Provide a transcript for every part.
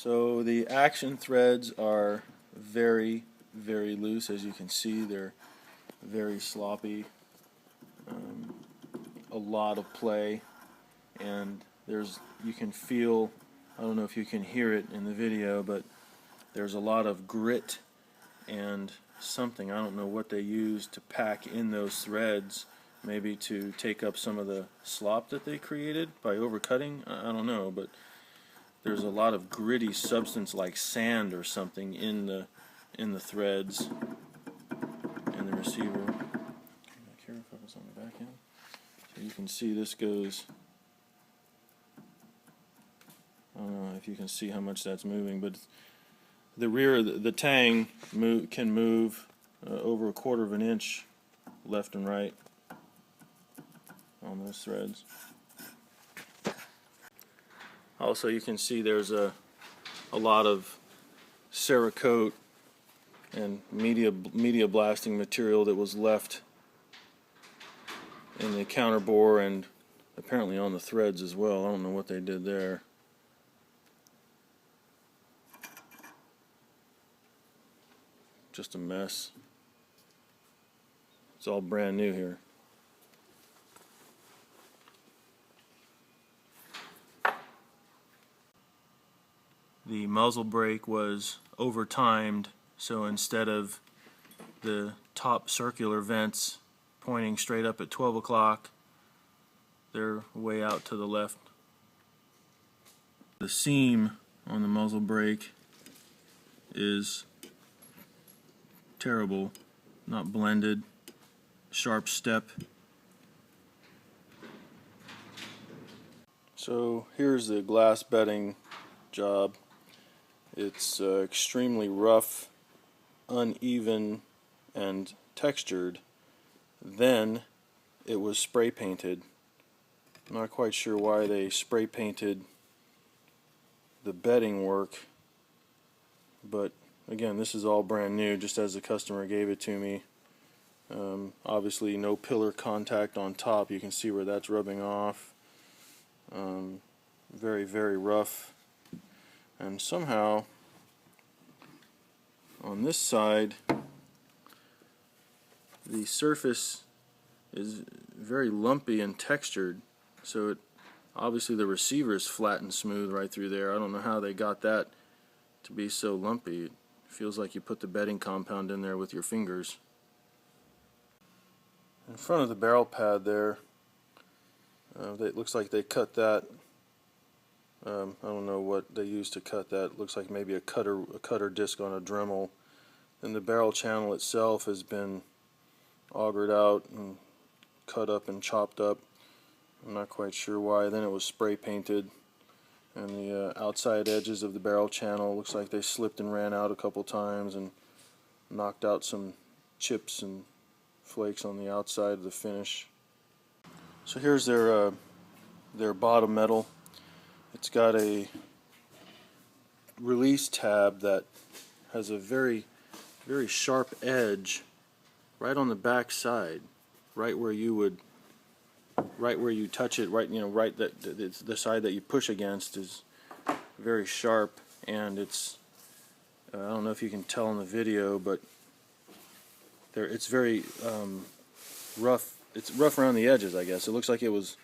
So the action threads are very, very loose. As you can see, they're very sloppy. A lot of play, and you can feel, I don't know if you can hear it in the video, but there's a lot of grit and something, I don't know what they use to pack in those threads, maybe to take up some of the slop that they created by overcutting, I don't know, but there's a lot of gritty substance like sand or something in the threads in the receiver. Back here, focus on the back end. So you can see this goes, I don't know if you can see how much that's moving, but the rear, the tang can move over 1/4 of an inch left and right on those threads. Also, you can see there's a lot of Cerakote and media blasting material that was left in the counterbore and apparently on the threads as well. I don't know what they did there. Just a mess. It's all brand new here. The muzzle brake was over-timed, so instead of the top circular vents pointing straight up at 12 o'clock, they're way out to the left. The seam on the muzzle brake is terrible, not blended, sharp step. So here's the glass bedding job. It's extremely rough, uneven, and textured. Then it was spray painted. I'm not quite sure why they spray painted the bedding work, but again, this is all brand new, just as the customer gave it to me. Obviously no pillar contact on top. You can see where that's rubbing off. Very, very rough. And somehow on this side the surface is very lumpy and textured, so obviously the receiver is flat and smooth right through there. I don't know how they got that to be so lumpy. It feels like you put the bedding compound in there with your fingers. In front of the barrel pad there, it looks like they cut that. I don't know what they used to cut that. It looks like maybe a cutter disc on a Dremel. And the barrel channel itself has been augered out and cut up and chopped up. I'm not quite sure why. Then it was spray painted, and the outside edges of the barrel channel looks like they slipped and ran out a couple times and knocked out some chips and flakes on the outside of the finish. So here's their bottom metal. It's got a release tab that has a very, very sharp edge right on the back side, right where you touch it, right, right, that the side that you push against is very sharp, and it's I don't know if you can tell in the video, but it's very rough. It's rough around the edges, I guess. It looks like it was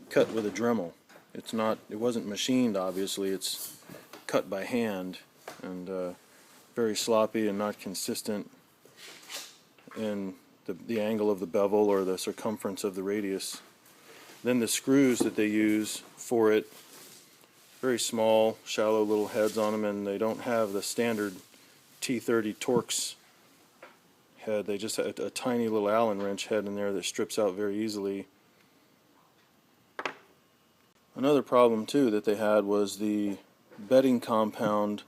cut with a Dremel. It wasn't machined, obviously. It's cut by hand, and very sloppy and not consistent in the angle of the bevel or the circumference of the radius. Then the screws that they use for it, very small, shallow little heads on them, and they don't have the standard T30 Torx head. They just have a tiny little Allen wrench head in there that strips out very easily. Another problem too that they had was the bedding compound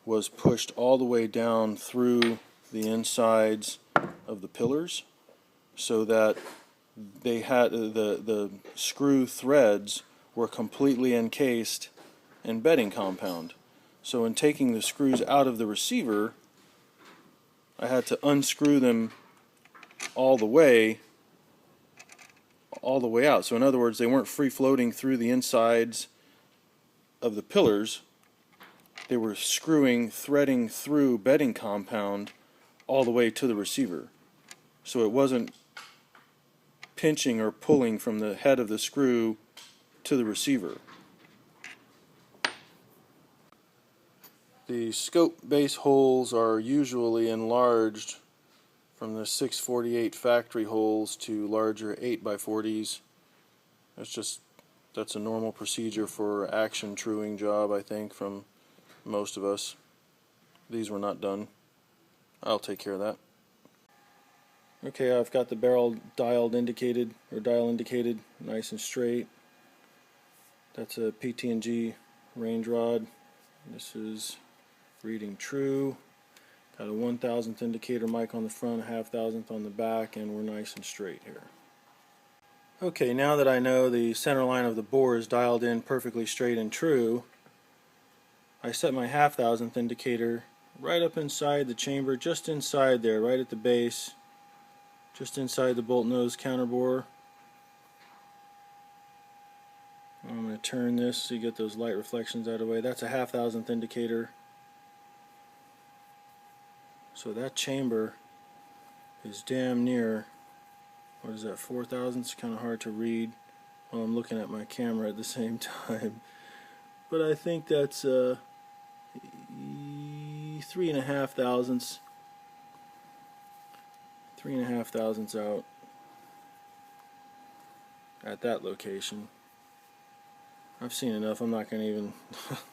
was pushed all the way down through the insides of the pillars, so that they had the screw threads were completely encased in bedding compound. So in taking the screws out of the receiver, I had to unscrew them all the way out. So in other words, they weren't free floating through the insides of the pillars. they were threading through bedding compound all the way to the receiver. So it wasn't pinching or pulling from the head of the screw to the receiver. The scope base holes are usually enlarged from the 648 factory holes to larger 8x40s. That's a normal procedure for action truing job, I think, from most of us. These were not done. I'll take care of that. Okay, I've got the barrel dial indicated, nice and straight. That's a PT&G range rod. This is reading true. Got a 1/1000th indicator mic on the front, a 1/2,000th on the back, and we're nice and straight here. Okay, now that I know the center line of the bore is dialed in perfectly straight and true, I set my 1/2,000th indicator right up inside the chamber, just inside there, right at the base, just inside the bolt nose counterbore. I'm going to turn this so you get those light reflections out of the way. That's a 1/2,000th indicator. So that chamber is damn near, what is that, 4,000? It's kind of hard to read while I'm looking at my camera at the same time. But I think that's 3.5 thousandths. 3.5 thousandths out at that location. I've seen enough. I'm not going to even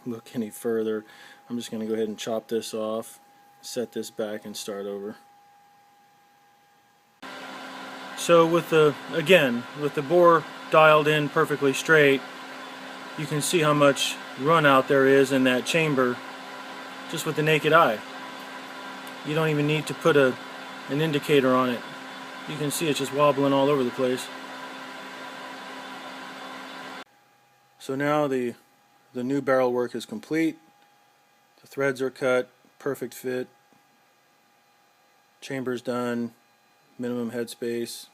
look any further. I'm just going to go ahead and chop this off, set this back, and start over. So with the bore dialed in perfectly straight, you can see how much run out there is in that chamber just with the naked eye. You don't even need to put an indicator on it. You can see it's just wobbling all over the place. So now the new barrel work is complete. The threads are cut, perfect fit. Chamber's done, minimum headspace.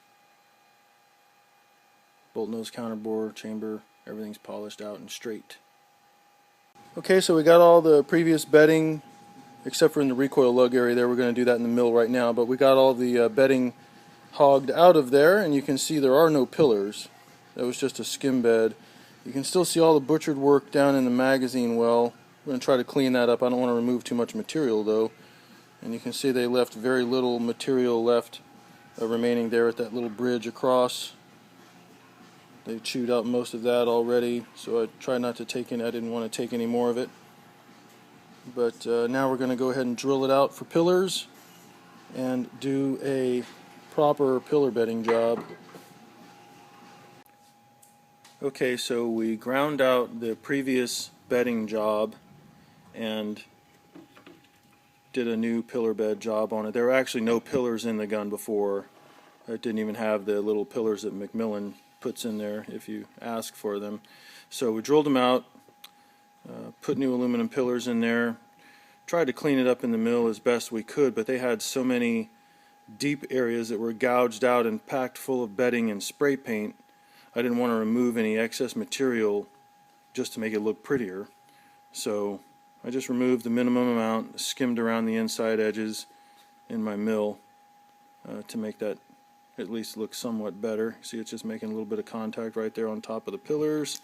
Bolt nose counterbore, chamber, everything's polished out and straight. Okay, so we got all the previous bedding, except for in the recoil lug area there. We're going to do that in the mill right now, but we got all the bedding hogged out of there, and you can see there are no pillars. That was just a skim bed. You can still see all the butchered work down in the magazine well. I'm going to try to clean that up. I don't want to remove too much material though. And you can see they left very little material left remaining there at that little bridge across. They chewed out most of that already, so I tried not to take any. I didn't want to take any more of it. But now we're going to go ahead and drill it out for pillars and do a proper pillar bedding job. Okay, so we ground out the previous bedding job and did a new pillar bed job on it. There were actually no pillars in the gun before. It didn't even have the little pillars that Macmillan puts in there if you ask for them. So we drilled them out, put new aluminum pillars in there, tried to clean it up in the mill as best we could, but they had so many deep areas that were gouged out and packed full of bedding and spray paint. I didn't want to remove any excess material just to make it look prettier. So I just removed the minimum amount, skimmed around the inside edges in my mill to make that at least look somewhat better. See, it's just making a little bit of contact right there on top of the pillars.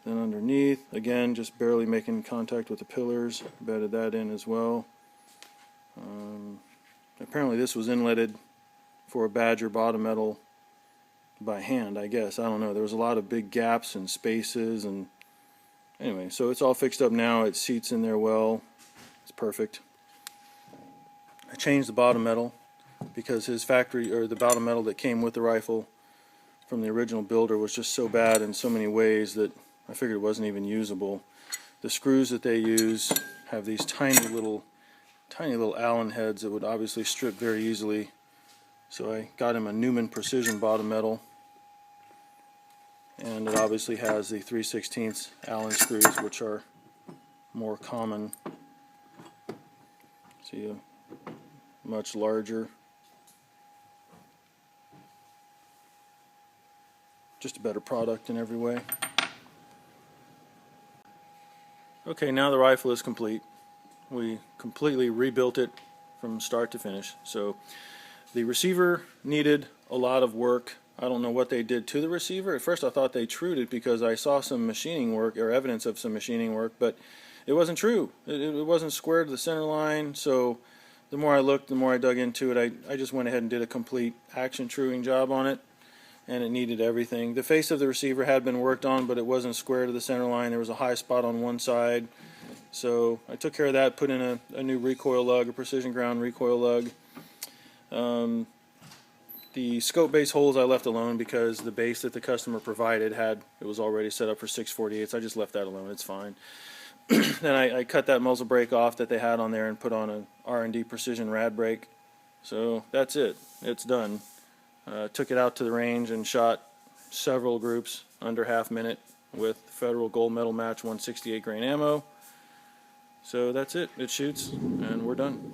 Then underneath, again, just barely making contact with the pillars. Bedded that in as well. Apparently this was inletted for a Badger bottom metal by hand, I guess. I don't know. There was a lot of big gaps and spaces, and anyway, so it's all fixed up now. It seats in there well. It's perfect. I changed the bottom metal because his factory, or the bottom metal that came with the rifle from the original builder, was just so bad in so many ways that I figured it wasn't even usable. The screws that they use have these tiny little Allen heads that would obviously strip very easily. So I got him a Newman Precision bottom metal, and it obviously has the 3/16 Allen screws, which are more common. See, much larger. Just a better product in every way. Okay, now the rifle is complete. We completely rebuilt it from start to finish. So the receiver needed a lot of work. I don't know what they did to the receiver. At first I thought they trued it because I saw some machining work, or evidence of some machining work, but it wasn't true. It wasn't square to the center line, so the more I looked, the more I dug into it, I just went ahead and did a complete action truing job on it, and it needed everything. The face of the receiver had been worked on, but it wasn't square to the center line. There was a high spot on one side, so I took care of that, put in a new recoil lug, a precision ground recoil lug. The scope base holes I left alone because the base that the customer provided it was already set up for 648s. I just left that alone. It's fine. Then I cut that muzzle brake off that they had on there and put on a R&D precision rad brake. So that's it. It's done. Took it out to the range and shot several groups under half minute with Federal Gold Medal Match 168 grain ammo. So that's it. It shoots and we're done.